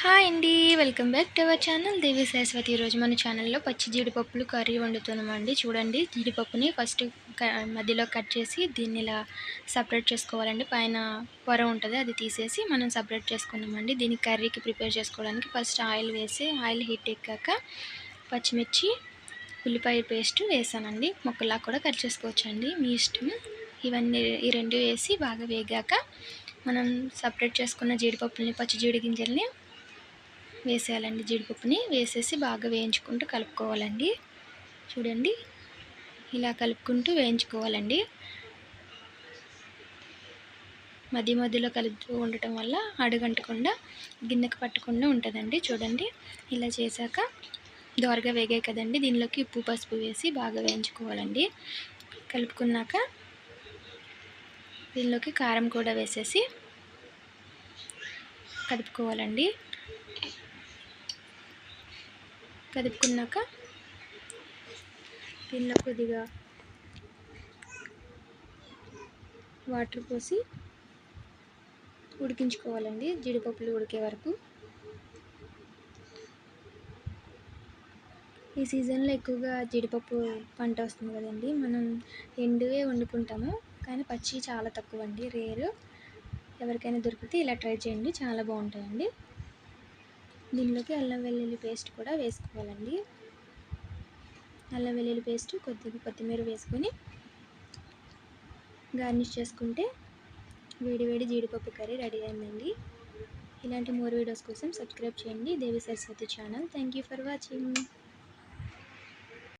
Hi అండి. Welcome back to our channel Devi Saraswati. ఈరోజు మన ఛానల్లో పచ్చి జీడిపప్పులు కర్రీ వండుతున్నామండి. చూడండి, జీడిపప్పుని ఫస్ట్ మధ్యలో కట్ చేసి దీన్ని ఇలా సపరేట్ చేసుకోవాలండి. పైన పొర ఉంటుంది, అది తీసేసి మనం సపరేట్ చేసుకున్నామండి. దీనికి కర్రీకి ప్రిపేర్ చేసుకోవడానికి ఫస్ట్ ఆయిల్ వేసి ఆయిల్ హీట్ ఎక్కాక పచ్చిమిర్చి, ఉల్లిపాయ పేస్ట్ వేసానండి. ముక్కలా కూడా కట్ చేసుకోవచ్చండి, మీ ఇష్టం. ఈ రెండు వేసి బాగా వేగాక మనం సపరేట్ చేసుకున్న జీడిపప్పుల్ని, పచ్చి జీడి గింజల్ని వేసేయాలండి. జీడిపప్పుని వేసేసి బాగా వేయించుకుంటూ కలుపుకోవాలండి. చూడండి, ఇలా కలుపుకుంటూ వేయించుకోవాలండి. మధ్య మధ్యలో కలుపుతూ ఉండటం వల్ల అడుగంటకుండా గిన్నెకు పట్టకుండా ఉంటుందండి. చూడండి, ఇలా చేశాక దోరగా వేగాయి కదండి, దీనిలోకి ఉప్పు పసుపు వేసి బాగా వేయించుకోవాలండి. కలుపుకున్నాక దీనిలోకి కారం కూడా వేసేసి కలుపుకోవాలండి. కలుపుకున్నాక దీనిలో కొద్దిగా వాటర్ పోసి ఉడికించుకోవాలండి, జీడిపప్పులు ఉడికే వరకు. ఈ సీజన్లో ఎక్కువగా జీడిపప్పు పంట వస్తుంది కదండి, మనం ఎండువే వండుకుంటాము, కానీ పచ్చి చాలా తక్కువ అండి, రేరు. ఎవరికైనా దొరికితే ఇలా ట్రై చేయండి, చాలా బాగుంటాయండి. దీనిలోకి అల్లం వెల్లుల్లి పేస్ట్ కూడా వేసుకోవాలండి. అల్లం వెల్లుల్లి పేస్ట్, కొద్దిగా కొత్తిమీర వేసుకొని గార్నిష్ చేసుకుంటే వేడి వేడి జీడిపప్పు కర్రీ రెడీ అయిందండి. ఇలాంటి మోర్ వీడియోస్ కోసం సబ్స్క్రైబ్ చేయండి Devi Saraswati channel. Thank you for watching.